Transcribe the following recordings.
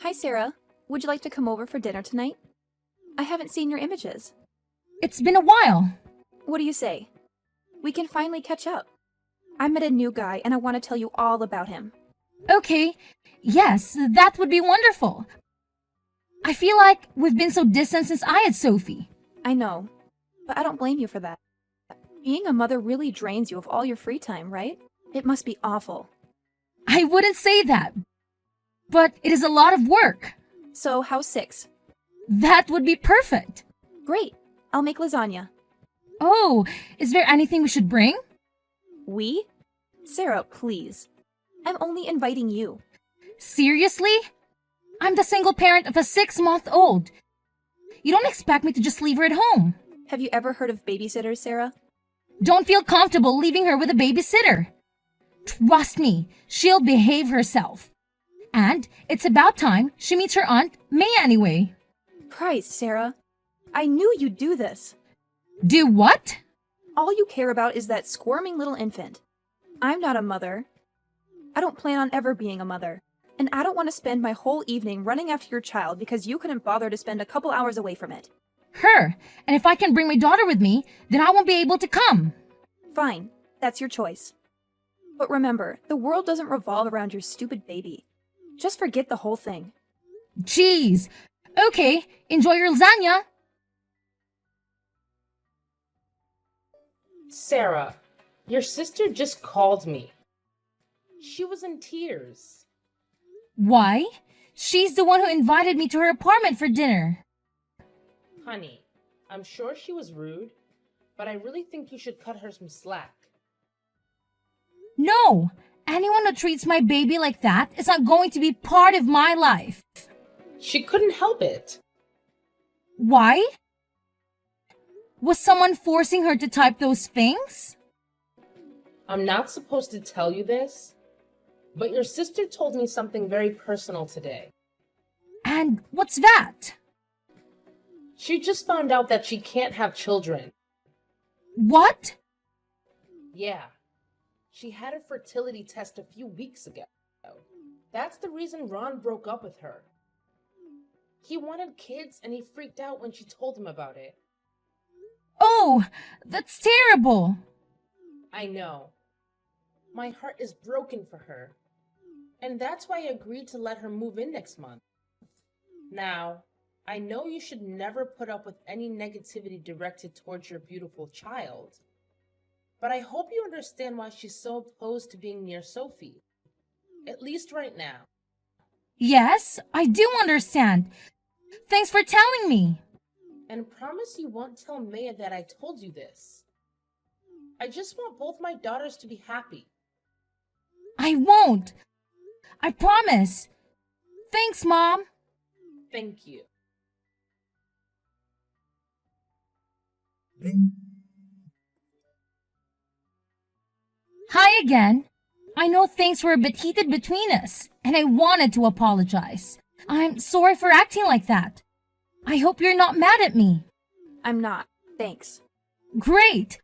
Hi, Sarah. Would you like to come over for dinner tonight? I haven't seen your images. It's been a while. What do you say? We can finally catch up. I met a new guy and I want to tell you all about him. Okay, yes, that would be wonderful. I feel like we've been so distant since I had Sophie. I know, but I don't blame you for that. Being a mother really drains you of all your free time, right? It must be awful. I wouldn't say that, but it is a lot of work. So, how's 6? That would be perfect. Great. I'll make lasagna. Oh, is there anything we should bring? We? Sarah, please. I'm only inviting you. Seriously? I'm the single parent of a 6-month-old. You don't expect me to just leave her at home. Have you ever heard of babysitters, Sarah? Don't feel comfortable leaving her with a babysitter. Trust me, she'll behave herself. And it's about time she meets her aunt, May, anyway. Christ, Sarah. I knew you'd do this. Do what? All you care about is that squirming little infant. I'm not a mother. I don't plan on ever being a mother. And I don't want to spend my whole evening running after your child because you couldn't bother to spend a couple hours away from it. Her. And if I can bring my daughter with me, then I won't be able to come. Fine. That's your choice. But remember, the world doesn't revolve around your stupid baby. Just forget the whole thing. Jeez. Okay, enjoy your lasagna. Sarah, your sister just called me. She was in tears. Why? She's the one who invited me to her apartment for dinner. Honey, I'm sure she was rude, but I really think you should cut her some slack. No, anyone who treats my baby like that is not going to be part of my life. She couldn't help it. Why? Was someone forcing her to type those things? I'm not supposed to tell you this, but your sister told me something very personal today. And what's that? She just found out that she can't have children. What? Yeah. She had a fertility test a few weeks ago. That's the reason Ron broke up with her. He wanted kids and he freaked out when she told him about it. Oh, that's terrible. I know. My heart is broken for her. And that's why I agreed to let her move in next month. Now, I know you should never put up with any negativity directed towards your beautiful child. But I hope you understand why she's so opposed to being near Sophie. At least right now. Yes, I do understand. Thanks for telling me. And promise you won't tell Maya that I told you this. I just want both my daughters to be happy. I won't. I promise. Thanks, Mom. Thank you. Hi again. I know things were a bit heated between us, and I wanted to apologize. I'm sorry for acting like that. I hope you're not mad at me. I'm not. Thanks. Great.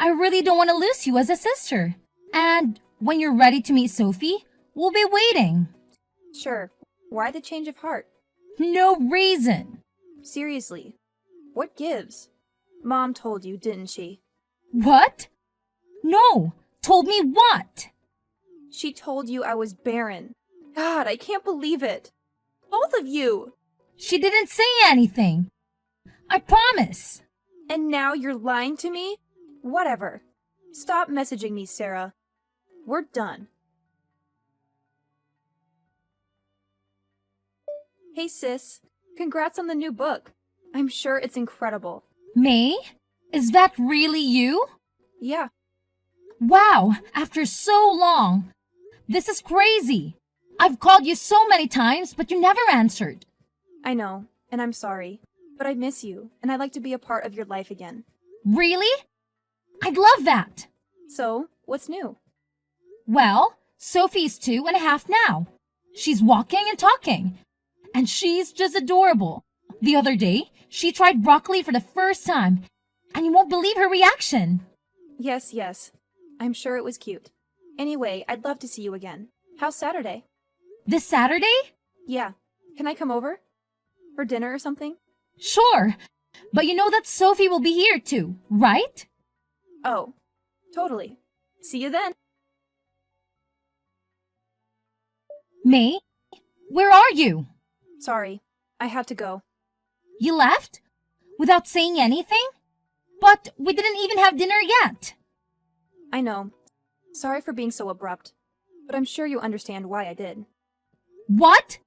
I really don't want to lose you as a sister. And when you're ready to meet Sophie, we'll be waiting. Sure. Why the change of heart? No reason. Seriously. What gives? Mom told you, didn't she? What? No. Told me what? She told you I was barren. God, I can't believe it. Both of you. She didn't say anything. I promise. And now you're lying to me? Whatever. Stop messaging me, Sarah. We're done. Hey, sis. Congrats on the new book. I'm sure it's incredible. May? Is that really you? Yeah. Wow, after so long. This is crazy. I've called you so many times, but you never answered. I know, and I'm sorry. But I miss you, and I'd like to be a part of your life again. Really? I'd love that. So, what's new? Well, Sophie's 2.5 now. She's walking and talking. And she's just adorable. The other day, she tried broccoli for the first time, and you won't believe her reaction. Yes. I'm sure it was cute. Anyway, I'd love to see you again. How's Saturday? This Saturday? Yeah. Can I come over? For dinner or something? Sure, but you know that Sophie will be here too, right? Oh, totally. See you then. May, where are you? Sorry, I had to go. You left? Without saying anything? But we didn't even have dinner yet. I know. Sorry for being so abrupt, but I'm sure you understand why I did. What?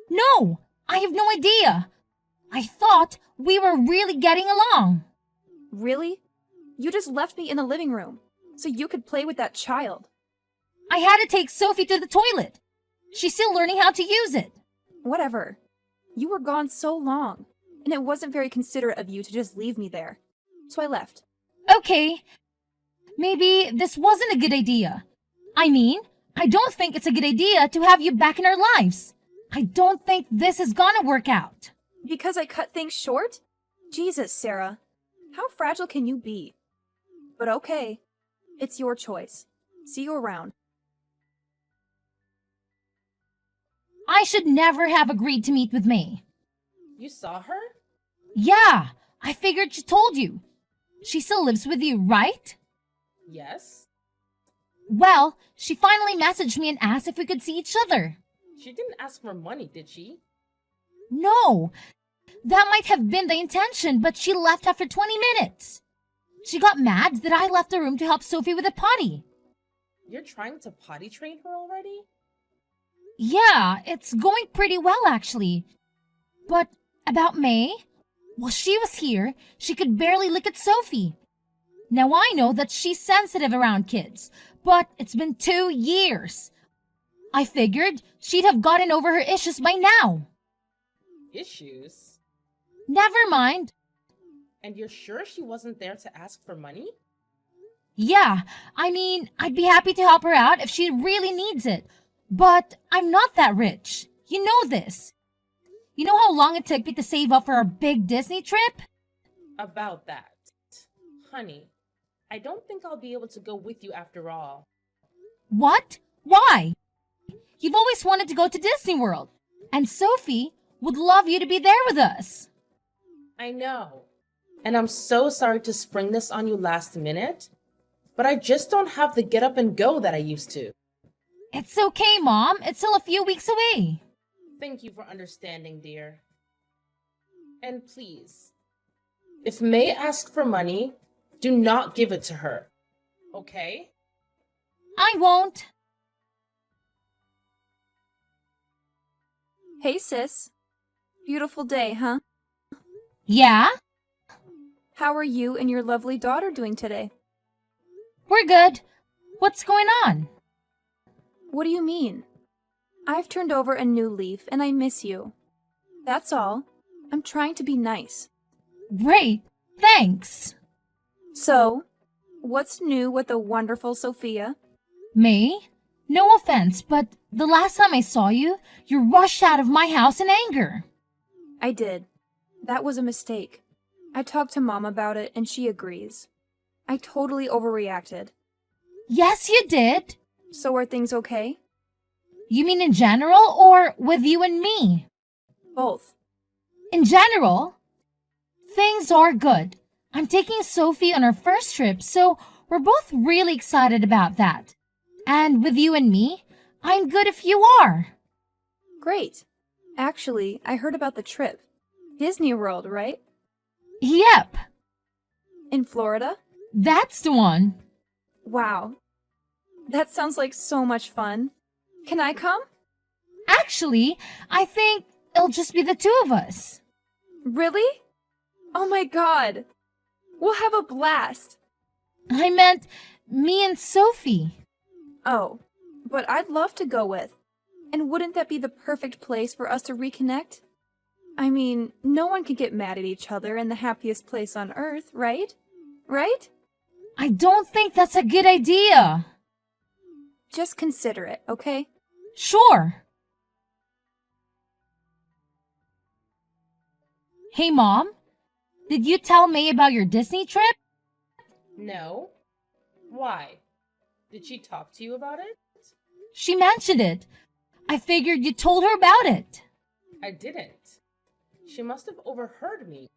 No, I have no idea. I thought we were really getting along. Really? You just left me in the living room so you could play with that child. I had to take Sophie to the toilet. She's still learning how to use it. Whatever. You were gone so long, and it wasn't very considerate of you to just leave me there. So I left. Okay, maybe this wasn't a good idea. I mean, I don't think it's a good idea to have you back in our lives. I don't think this is gonna work out. Because I cut things short? Jesus, Sarah. How fragile can you be? But okay. It's your choice. See you around. I should never have agreed to meet with May. You saw her? Yeah, I figured she told you. She still lives with you, right? Yes. Well, she finally messaged me and asked if we could see each other. She didn't ask for money, did she? No, that might have been the intention, but she left after 20 minutes. She got mad that I left the room to help Sophie with the potty. You're trying to potty train her already? Yeah, it's going pretty well actually. But about May, while she was here, she could barely look at Sophie. Now I know that she's sensitive around kids, but it's been 2 years. I figured she'd have gotten over her issues by now. Issues? Never mind. And you're sure she wasn't there to ask for money? Yeah, I mean, I'd be happy to help her out if she really needs it. But I'm not that rich. You know this. You know how long it took me to save up for our big Disney trip? About that. Honey, I don't think I'll be able to go with you after all. What? Why? You've always wanted to go to Disney World, and Sophie would love you to be there with us. I know. And I'm so sorry to spring this on you last minute, but I just don't have the get up and go that I used to. It's okay, Mom. It's still a few weeks away. Thank you for understanding, dear. And please, if May asks for money, do not give it to her. Okay? I won't. Hey, sis. Beautiful day, huh? Yeah? How are you and your lovely daughter doing today? We're good. What's going on? What do you mean? I've turned over a new leaf and I miss you. That's all. I'm trying to be nice. Great. Thanks. So, what's new with the wonderful Sophia? May? No offense, but the last time I saw you, you rushed out of my house in anger. I did. That was a mistake. I talked to Mom about it and she agrees. I totally overreacted. Yes, you did. So are things okay? You mean in general or with you and me? Both. In general, things are good. I'm taking Sophie on her first trip, so we're both really excited about that. And with you and me, I'm good if you are. Great. Actually, I heard about the trip. Disney World, right? Yep, In Florida? that's the one. Wow. That sounds like so much fun. Can I come? Actually, I think it'll just be the two of us. Really? Oh my god. We'll have a blast. I meant me and Sophie. Oh, but I'd love to go with. And wouldn't that be the perfect place for us to reconnect? I mean, no one can get mad at each other in the happiest place on earth, right? Right? I don't think that's a good idea. Just consider it, okay? Sure. Hey, Mom, did you tell May about your Disney trip? No. Why? Did she talk to you about it? She mentioned it. I figured you told her about it. I didn't. She must have overheard me.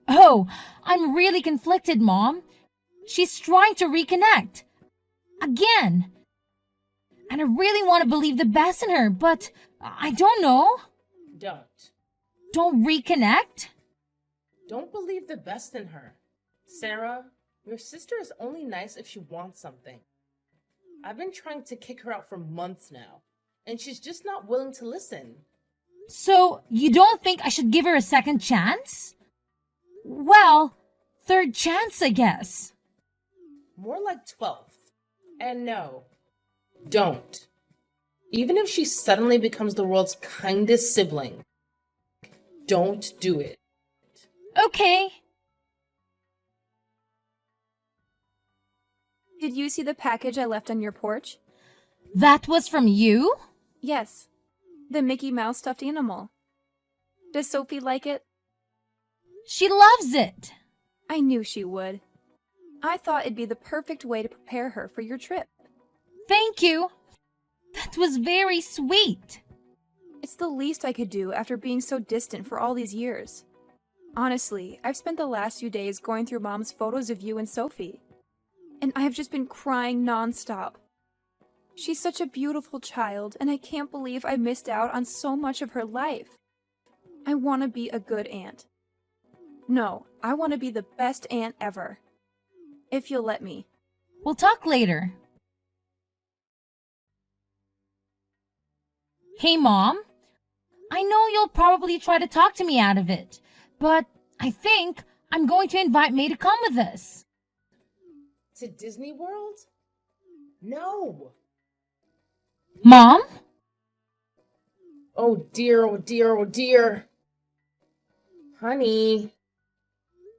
Oh, I'm really conflicted, Mom. She's trying to reconnect. Again. And I really want to believe the best in her, but I don't know. Don't. Don't reconnect? Don't believe the best in her. Sarah, your sister is only nice if she wants something. I've been trying to kick her out for months now, and she's just not willing to listen. So, you don't think I should give her a second chance? Well, third chance, I guess. More like 12th. And no, don't. Even if she suddenly becomes the world's kindest sibling, don't do it. Okay. Did you see the package I left on your porch? That was from you? Yes. The Mickey Mouse stuffed animal. Does Sophie like it? She loves it. I knew she would. I thought it'd be the perfect way to prepare her for your trip. Thank you. That was very sweet. It's the least I could do after being so distant for all these years. Honestly, I've spent the last few days going through Mom's photos of you and Sophie, and I've just been crying nonstop. She's such a beautiful child, and I can't believe I missed out on so much of her life. I want to be a good aunt. No, I want to be the best aunt ever. If you'll let me. We'll talk later. Hey, Mom. I know you'll probably try to talk to me out of it, but I think I'm going to invite May to come with us. To Disney World? No. Mom? Oh dear, oh dear, oh dear. Honey.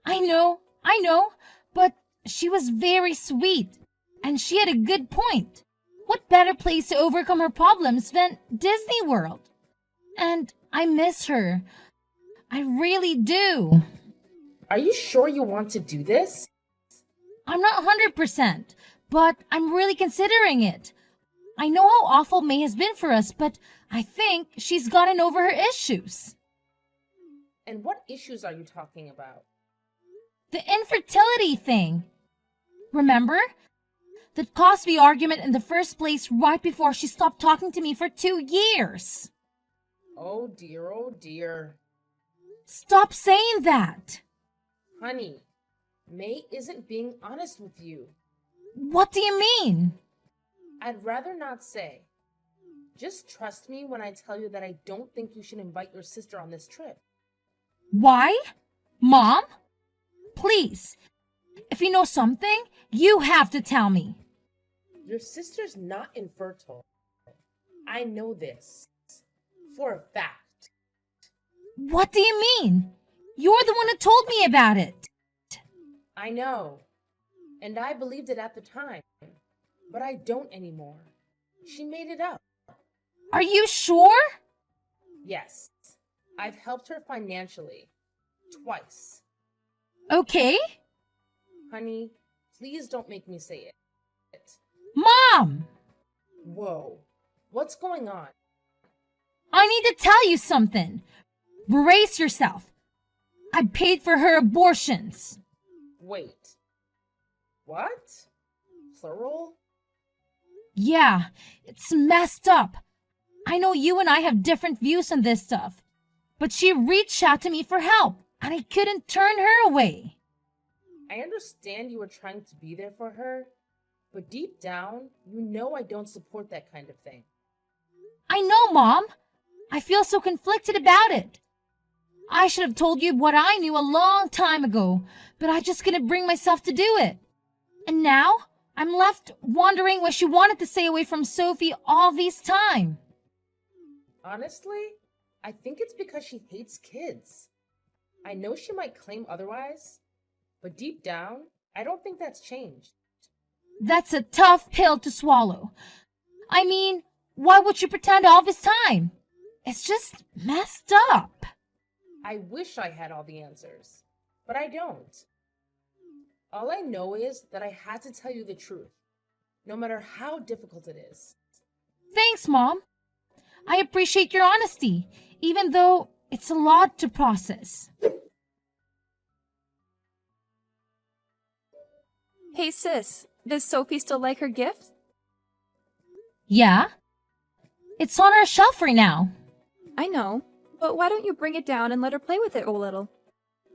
I know, but she was very sweet, and she had a good point. What better place to overcome her problems than Disney World? And I miss her. I really do. Are you sure you want to do this? I'm not 100%, but I'm really considering it. I know how awful May has been for us, but I think she's gotten over her issues. And what issues are you talking about? The infertility thing. Remember? That caused the argument in the first place right before she stopped talking to me for 2 years. Oh dear, oh dear. Stop saying that. Honey, May isn't being honest with you. What do you mean? I'd rather not say. Just trust me when I tell you that I don't think you should invite your sister on this trip. Why? Mom? Please. If you know something, you have to tell me. Your sister's not infertile. I know this. For a fact. What do you mean? You're the one who told me about it. I know. And I believed it at the time. But I don't anymore. She made it up. Are you sure? Yes. I've helped her financially. Twice. Okay. Honey, please don't make me say it. Mom! Whoa. What's going on? I need to tell you something. Brace yourself. I paid for her abortions. Wait. What? Plural? Yeah, it's messed up. I know you and I have different views on this stuff, but she reached out to me for help, and I couldn't turn her away. I understand you were trying to be there for her, but deep down, you know I don't support that kind of thing. I know, Mom. I feel so conflicted about it. I should have told you what I knew a long time ago, but I just couldn't bring myself to do it. And now, I'm left wondering what she wanted to stay away from Sophie all this time. Honestly, I think it's because she hates kids. I know she might claim otherwise, but deep down, I don't think that's changed. That's a tough pill to swallow. I mean, why would you pretend all this time? It's just messed up. I wish I had all the answers, but I don't. All I know is that I had to tell you the truth, no matter how difficult it is. Thanks, Mom. I appreciate your honesty, even though it's a lot to process. Hey sis, does Sophie still like her gift? Yeah? It's on our shelf right now. I know, but why don't you bring it down and let her play with it a little?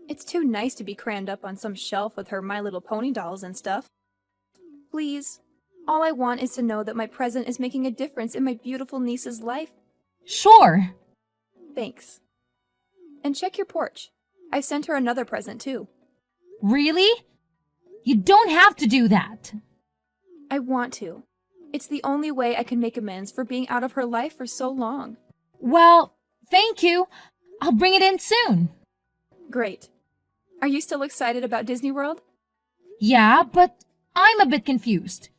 It's too nice to be crammed up on some shelf with her My Little Pony dolls and stuff. Please, all I want is to know that my present is making a difference in my beautiful niece's life. Sure. Thanks. And check your porch. I sent her another present too. Really? You don't have to do that. I want to. It's the only way I can make amends for being out of her life for so long. Well, thank you. I'll bring it in soon. Great. Are you still excited about Disney World? Yeah, but I'm a bit confused.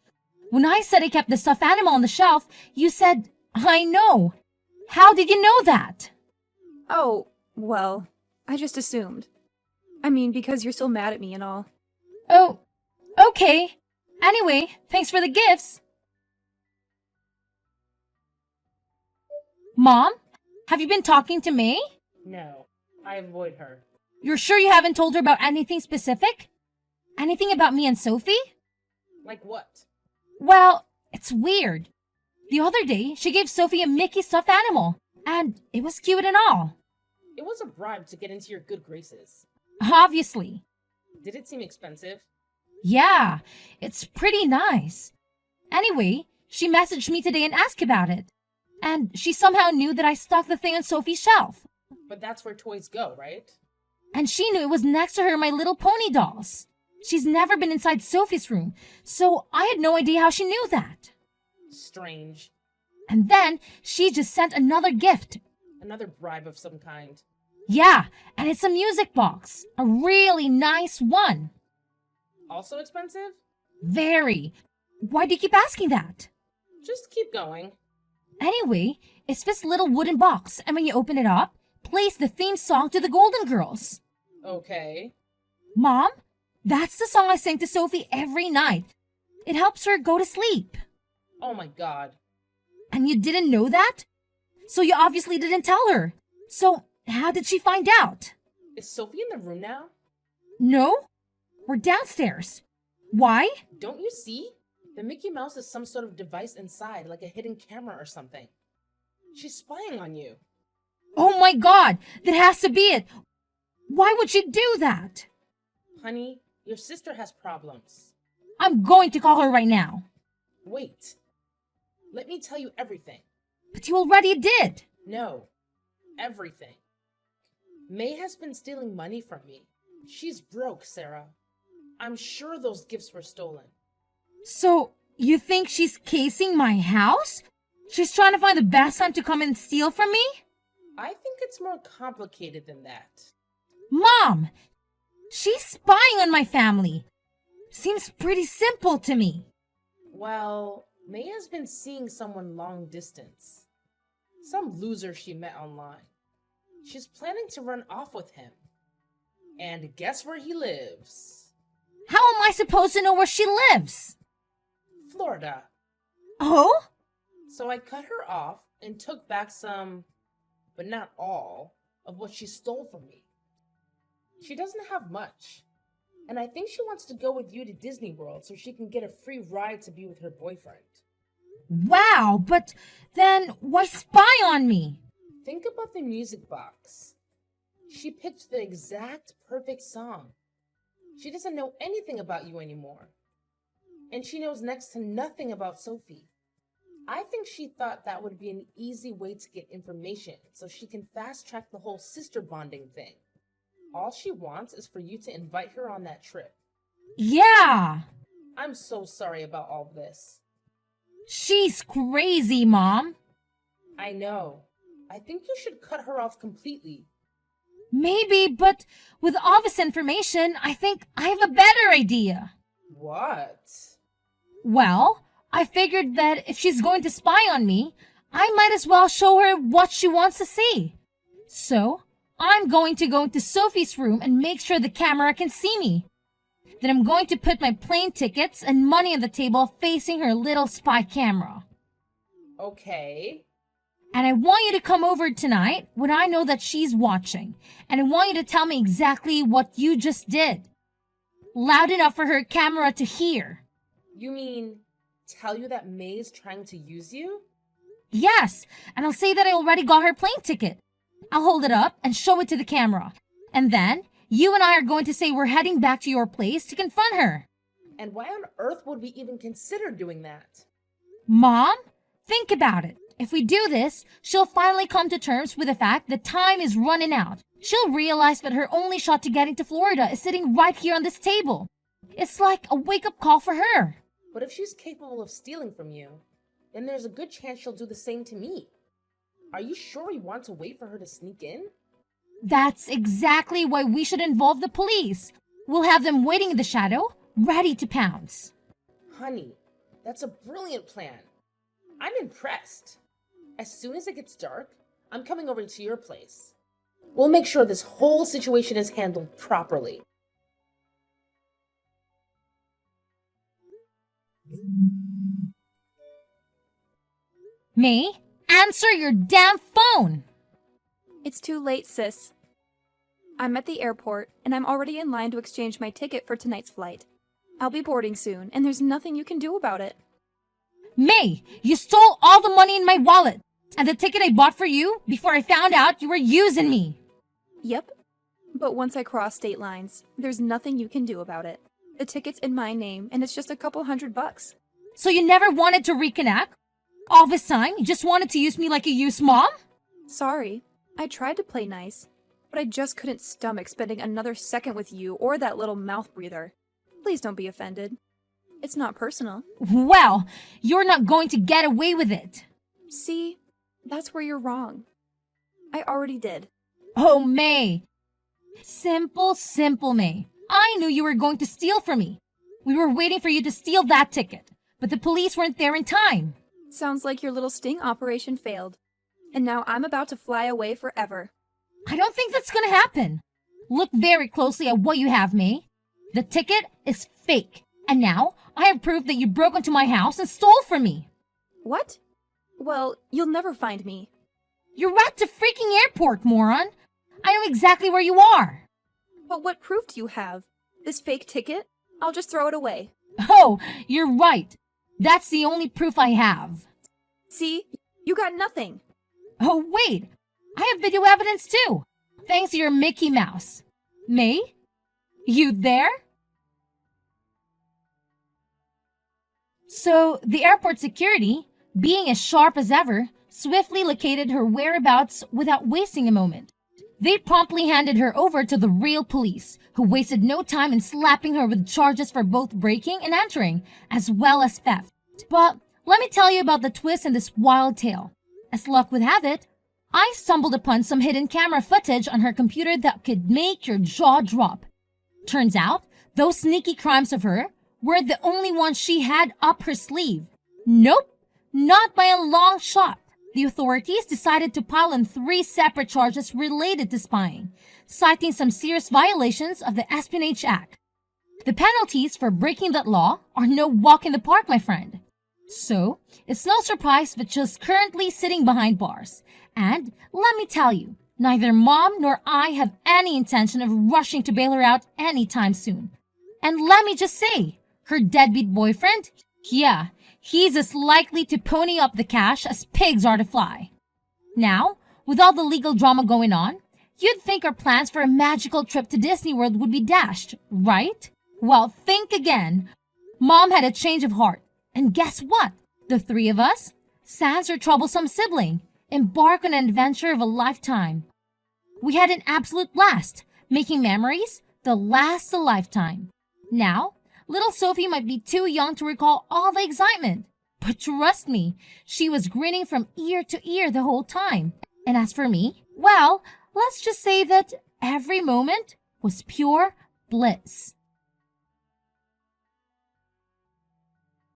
When I said I kept the stuffed animal on the shelf, you said, I know. How did you know that? Oh, well, I just assumed. I mean, because you're still mad at me and all. Oh, okay. Anyway, thanks for the gifts. Mom, have you been talking to May? No, I avoid her. You're sure you haven't told her about anything specific? Anything about me and Sophie? Like what? Well, it's weird. The other day, she gave Sophie a Mickey stuffed animal, and it was cute and all. It was a bribe to get into your good graces. Obviously. Did it seem expensive? Yeah, it's pretty nice. Anyway, she messaged me today and asked about it. And she somehow knew that I stuck the thing on Sophie's shelf. But that's where toys go, right? And she knew it was next to her My Little Pony dolls. She's never been inside Sophie's room, so I had no idea how she knew that. Strange. And then she just sent another gift. Another bribe of some kind. Yeah, and it's a music box. A really nice one. Also expensive? Very. Why do you keep asking that? Just keep going. Anyway, it's this little wooden box, and when you open it up, plays the theme song to the Golden Girls. Okay. Mom, that's the song I sing to Sophie every night. It helps her go to sleep. Oh my god. And you didn't know that? So you obviously didn't tell her. So how did she find out? Is Sophie in the room now? No, we're downstairs. Why? Don't you see? The Mickey Mouse is some sort of device inside, like a hidden camera or something. She's spying on you. Oh my god, that has to be it. Why would she do that? Honey, your sister has problems. I'm going to call her right now. Wait. Let me tell you everything. But you already did. No. Everything. May has been stealing money from me. She's broke, Sarah. I'm sure those gifts were stolen. So, you think she's casing my house? She's trying to find the best time to come and steal from me? I think it's more complicated than that. Mom! She's spying on my family. Seems pretty simple to me. Well, May has been seeing someone long distance. Some loser she met online. She's planning to run off with him. And guess where he lives? How am I supposed to know where she lives? Florida. Oh? So I cut her off and took back some, but not all, of what she stole from me. She doesn't have much. And I think she wants to go with you to Disney World so she can get a free ride to be with her boyfriend. Wow, but then why spy on me? Think about the music box. She picked the exact perfect song. She doesn't know anything about you anymore. And she knows next to nothing about Sophie. I think she thought that would be an easy way to get information so she can fast track the whole sister bonding thing. All she wants is for you to invite her on that trip. Yeah. I'm so sorry about all this. She's crazy, Mom. I know. I think you should cut her off completely. Maybe, but with all this information, I think I have a better idea. What? Well, I figured that if she's going to spy on me, I might as well show her what she wants to see. So, I'm going to go into Sophie's room and make sure the camera can see me. Then I'm going to put my plane tickets and money on the table facing her little spy camera. Okay. And I want you to come over tonight when I know that she's watching. And I want you to tell me exactly what you just did. Loud enough for her camera to hear. You mean tell you that May's trying to use you? Yes, and I'll say that I already got her plane ticket. I'll hold it up and show it to the camera. And then you and I are going to say we're heading back to your place to confront her. And why on earth would we even consider doing that? Mom, think about it. If we do this, she'll finally come to terms with the fact that time is running out. She'll realize that her only shot to getting to Florida is sitting right here on this table. It's like a wake-up call for her. But if she's capable of stealing from you, then there's a good chance she'll do the same to me. Are you sure we want to wait for her to sneak in? That's exactly why we should involve the police. We'll have them waiting in the shadow, ready to pounce. Honey, that's a brilliant plan. I'm impressed. As soon as it gets dark, I'm coming over to your place. We'll make sure this whole situation is handled properly. May, answer your damn phone! It's too late, sis. I'm at the airport, and I'm already in line to exchange my ticket for tonight's flight. I'll be boarding soon, and there's nothing you can do about it. May, you stole all the money in my wallet and the ticket I bought for you before I found out you were using me. Yep. But once I cross state lines, there's nothing you can do about it. The ticket's in my name, and it's just a couple $100. So you never wanted to reconnect? All this time, you just wanted to use me like a used mom? Sorry. I tried to play nice, but I just couldn't stomach spending another second with you or that little mouth breather. Please don't be offended. It's not personal. Well, you're not going to get away with it. See, that's where you're wrong. I already did. Oh, May. Simple May. I knew you were going to steal from me. We were waiting for you to steal that ticket, but the police weren't there in time. Sounds like your little sting operation failed. And now I'm about to fly away forever. I don't think that's gonna happen. Look very closely at what you have, May. The ticket is fake. And now I have proof that you broke into my house and stole from me. What? Well, you'll never find me. You're at the freaking airport, moron. I know exactly where you are. But what proof do you have? This fake ticket? I'll just throw it away. Oh, you're right. That's the only proof I have. See? You got nothing. Oh, wait. I have video evidence too. Thanks to your Mickey Mouse. May? You there? So, the airport security, being as sharp as ever, swiftly located her whereabouts without wasting a moment. They promptly handed her over to the real police, who wasted no time in slapping her with charges for both breaking and entering, as well as theft. But let me tell you about the twist in this wild tale. As luck would have it, I stumbled upon some hidden camera footage on her computer that could make your jaw drop. Turns out, those sneaky crimes of her were the only ones she had up her sleeve. Nope, not by a long shot. The authorities decided to pile in 3 separate charges related to spying, citing some serious violations of the Espionage Act. The penalties for breaking that law are no walk in the park, my friend. So, it's no surprise that she's currently sitting behind bars. And let me tell you, neither Mom nor I have any intention of rushing to bail her out anytime soon. And let me just say, her deadbeat boyfriend, yeah, he's as likely to pony up the cash as pigs are to fly. Now, with all the legal drama going on, you'd think our plans for a magical trip to Disney World would be dashed, right? Well, think again. Mom had a change of heart. And guess what? The 3 of us, sans her troublesome sibling, embark on an adventure of a lifetime. We had an absolute blast, making memories that last a lifetime. Now, little Sophie might be too young to recall all the excitement, but trust me, she was grinning from ear to ear the whole time. And as for me, well, let's just say that every moment was pure bliss.